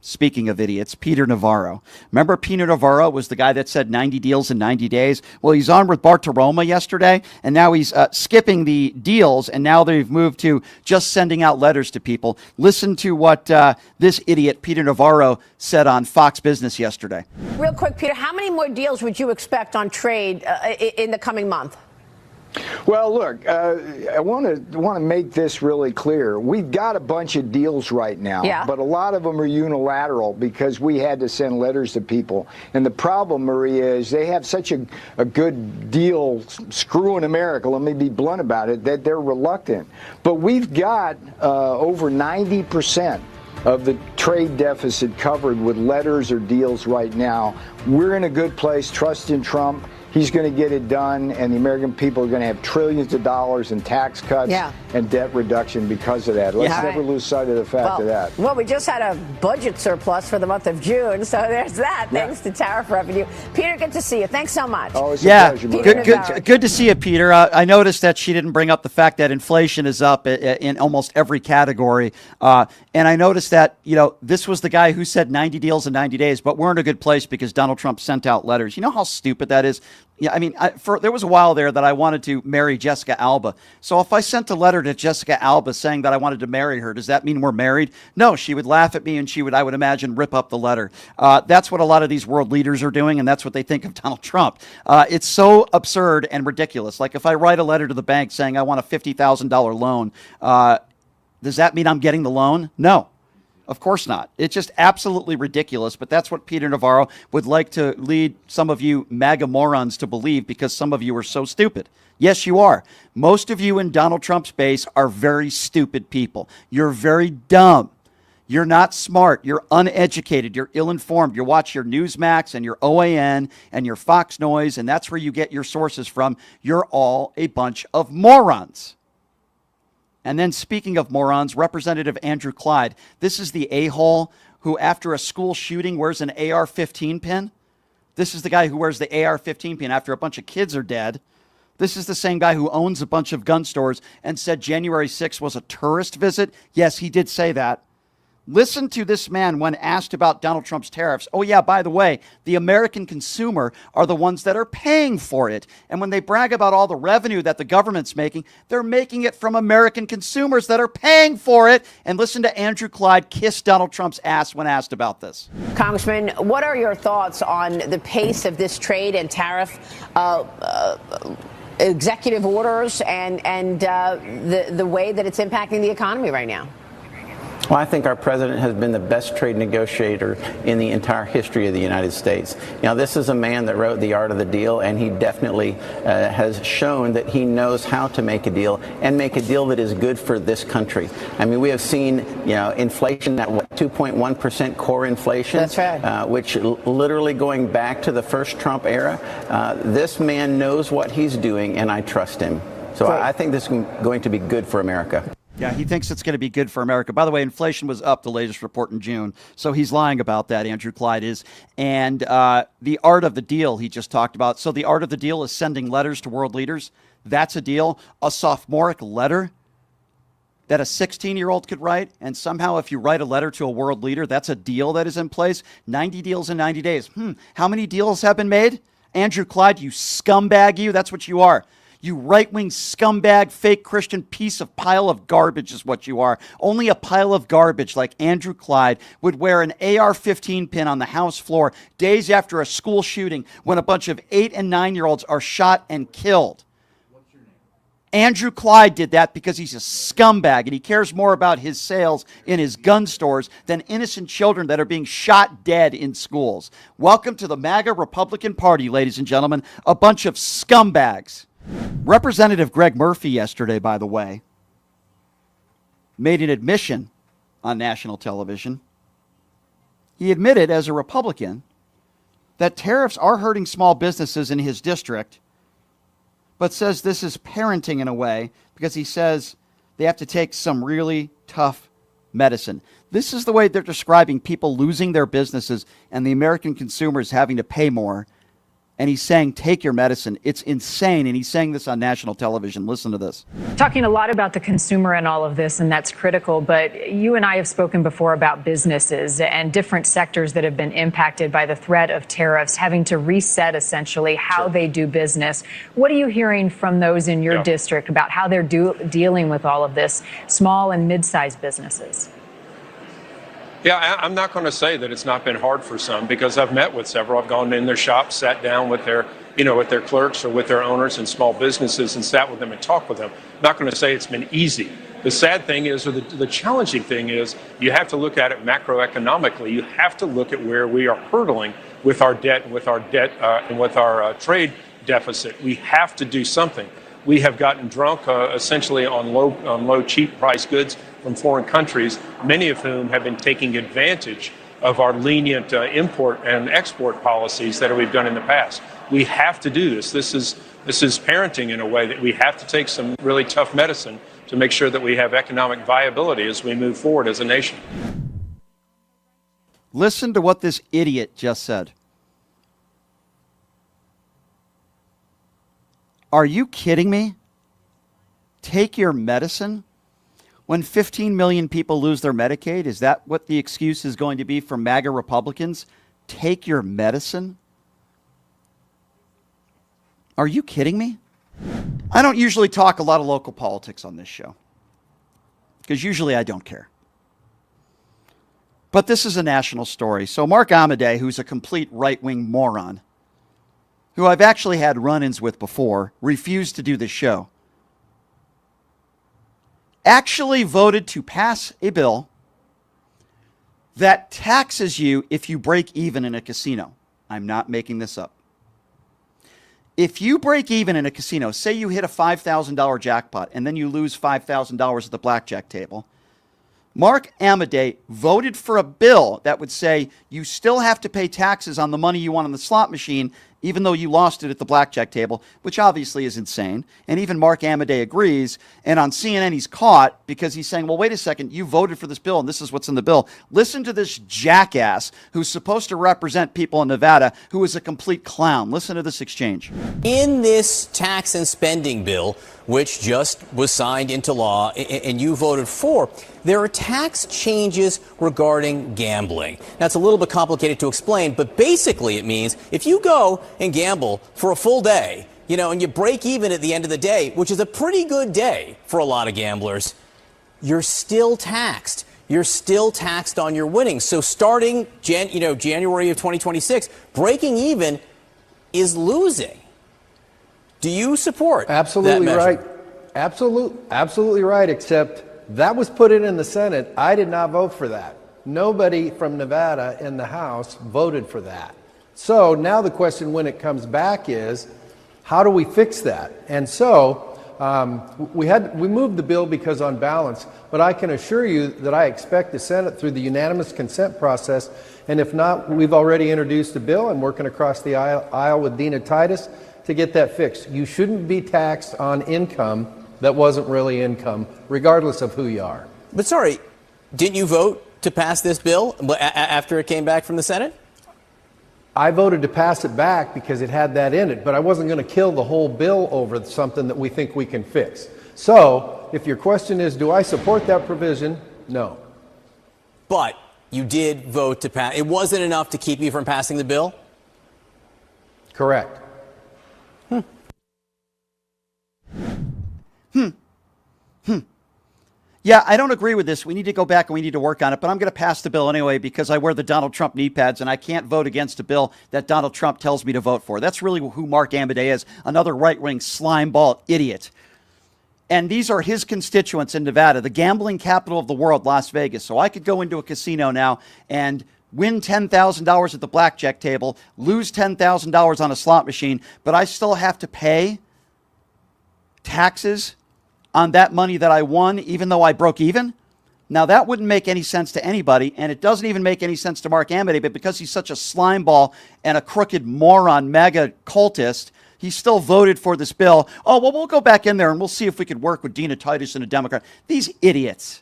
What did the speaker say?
Speaking of idiots, Peter Navarro. Remember Peter Navarro was the guy that said 90 deals in 90 days? Well, he's on with Bartiromo yesterday, and now he's skipping the deals, and now they've moved to just sending out letters to people. Listen to what this idiot, Peter Navarro, said on Fox Business yesterday. Real quick, Peter, how many more deals would you expect on trade in the coming month? Well, look, I want to make this really clear. We've got a bunch of deals right now, but a lot of them are unilateral because we had to send letters to people. And the problem, Maria, is they have such a good deal screwing America, let me be blunt about it, that they're reluctant. But we've got over 90% of the trade deficit covered with letters or deals right now. We're in a good place. Trust in Trump. He's going to get it done, and the American people are going to have trillions of dollars in tax cuts and debt reduction because of that. Let's never lose sight of the fact of that. Well, we just had a budget surplus for the month of June, so there's that, thanks to tariff revenue. Peter, good to see you. Thanks so much. Always a pleasure. Good to see you, Peter. I noticed that she didn't bring up the fact that inflation is up in almost every category. And I noticed that, this was the guy who said 90 deals in 90 days, but we're in a good place because Donald Trump sent out letters. You know how stupid that is? Yeah, I mean, there was a while there that I wanted to marry Jessica Alba. So if I sent a letter to Jessica Alba saying that I wanted to marry her, does that mean we're married? No, she would laugh at me and I would imagine, rip up the letter. That's what a lot of these world leaders are doing, and that's what they think of Donald Trump. It's so absurd and ridiculous. Like if I write a letter to the bank saying I want a $50,000 loan, does that mean I'm getting the loan? No. Of course not. It's just absolutely ridiculous, but that's what Peter Navarro would like to lead some of you MAGA morons to believe because some of you are so stupid. Yes, you are. Most of you in Donald Trump's base are very stupid people. You're very dumb. You're not smart. You're uneducated. You're ill-informed. You watch your Newsmax and your OAN and your Fox Noise, and that's where you get your sources from. You're all a bunch of morons. And then speaking of morons, Representative Andrew Clyde, this is the a-hole who after a school shooting wears an AR-15 pin. This is the guy who wears the AR-15 pin after a bunch of kids are dead. This is the same guy who owns a bunch of gun stores and said January 6th was a tourist visit. Yes, he did say that. Listen to this man when asked about Donald Trump's tariffs. Oh, yeah, by the way, the American consumer are the ones that are paying for it. And when they brag about all the revenue that the government's making, they're making it from American consumers that are paying for it. And listen to Andrew Clyde kiss Donald Trump's ass when asked about this. Congressman, what are your thoughts on the pace of this trade and tariff executive orders and the way that it's impacting the economy right now? Well, I think our president has been the best trade negotiator in the entire history of the United States. This is a man that wrote The Art of the Deal, and he definitely has shown that he knows how to make a deal and make a deal that is good for this country. I mean, we have seen, inflation at 2.1% core inflation. That's right. Which literally going back to the first Trump era. This man knows what he's doing, and I trust him. So I think this is going to be good for America. Yeah, he thinks it's going to be good for America. By the way, inflation was up, the latest report in June. So he's lying about that, Andrew Clyde is. And the art of the deal he just talked about. So the art of the deal is sending letters to world leaders. That's a deal. A sophomoric letter that a 16-year-old could write. And somehow if you write a letter to a world leader, that's a deal that is in place. 90 deals in 90 days. How many deals have been made? Andrew Clyde, you scumbag, you. That's what you are. You right-wing scumbag, fake Christian piece of pile of garbage is what you are. Only a pile of garbage like Andrew Clyde would wear an AR-15 pin on the House floor days after a school shooting when a bunch of 8- and 9-year-olds are shot and killed. What's your name? Andrew Clyde did that because he's a scumbag and he cares more about his sales in his gun stores than innocent children that are being shot dead in schools. Welcome to the MAGA Republican Party, ladies and gentlemen, a bunch of scumbags. Representative Greg Murphy yesterday, by the way, made an admission on national television. He admitted as a Republican that tariffs are hurting small businesses in his district, but says this is parenting in a way because he says they have to take some really tough medicine. This is the way they're describing people losing their businesses and the American consumers having to pay more. and he's saying, take your medicine. It's insane. And he's saying this on national television. Listen to this. Talking a lot about the consumer and all of this, and that's critical. But you and I have spoken before about businesses and different sectors that have been impacted by the threat of tariffs, having to reset essentially how they do business. What are you hearing from those in your district about how they're dealing with all of this, small and mid-sized businesses? Yeah, I'm not going to say that it's not been hard for some, because I've met with several. I've gone in their shops, sat down with their, with their clerks or with their owners in small businesses and sat with them and talked with them. I'm not going to say it's been easy. The sad thing is, or the challenging thing is, you have to look at it macroeconomically. You have to look at where we are hurdling with our debt and with our trade deficit. We have to do something. We have gotten drunk essentially on low, cheap price goods from foreign countries, many of whom have been taking advantage of our lenient import and export policies that we've done in the past. We have to do this. This is parenting in a way that we have to take some really tough medicine to make sure that we have economic viability as we move forward as a nation. Listen to what this idiot just said. Are you kidding me? Take your medicine? When 15 million people lose their Medicaid, is that what the excuse is going to be for MAGA Republicans? Take your medicine? Are you kidding me? I don't usually talk a lot of local politics on this show, because usually I don't care. But this is a national story. So Mark Amodei, who's a complete right-wing moron, who I've actually had run-ins with before, refused to do this show, actually voted to pass a bill that taxes you if you break even in a casino. I'm not making this up. If you break even in a casino, say you hit a $5,000 jackpot and then you lose $5,000 at the blackjack table, Mark Amodei voted for a bill that would say you still have to pay taxes on the money you won on the slot machine, even though you lost it at the blackjack table, which obviously is insane. And even Mark Amodei agrees. And on CNN, he's caught because he's saying, well, wait a second, you voted for this bill, and this is what's in the bill. Listen to this jackass who's supposed to represent people in Nevada, who is a complete clown. Listen to this exchange. In this tax and spending bill, which just was signed into law and you voted for, there are tax changes regarding gambling. Now, it's a little bit complicated to explain, but basically it means if you go and gamble for a full day, and you break even at the end of the day, which is a pretty good day for a lot of gamblers, you're still taxed. You're still taxed on your winnings. So starting January of 2026, breaking even is losing. Do you support Absolutely that right. Absolutely right, except that was put in the Senate. I did not vote for that. Nobody from Nevada in the House voted for that. So now the question when it comes back is, how do we fix that? And so we moved the bill because on balance, but I can assure you that I expect the Senate through the unanimous consent process, and if not, we've already introduced a bill and working across the aisle with Dina Titus to get that fixed. You shouldn't be taxed on income that wasn't really income, regardless of who you are. But sorry, didn't you vote to pass this bill after it came back from the Senate? I voted to pass it back because it had that in it, but I wasn't going to kill the whole bill over something that we think we can fix. So, if your question is, do I support that provision? No. But you did vote to pass. It wasn't enough to keep you from passing the bill? Correct. Yeah, I don't agree with this. We need to go back and we need to work on it, but I'm going to pass the bill anyway because I wear the Donald Trump knee pads and I can't vote against a bill that Donald Trump tells me to vote for. That's really who Mark Amodei is, another right-wing slimeball idiot. And these are his constituents in Nevada, the gambling capital of the world, Las Vegas. So I could go into a casino now and win $10,000 at the blackjack table, lose $10,000 on a slot machine, but I still have to pay taxes on that money that I won, even though I broke even? Now, that wouldn't make any sense to anybody, and it doesn't even make any sense to Mark Amodei, but because he's such a slimeball and a crooked moron, MAGA cultist, he still voted for this bill. Oh, well, we'll go back in there and we'll see if we could work with Dina Titus and a Democrat. These idiots.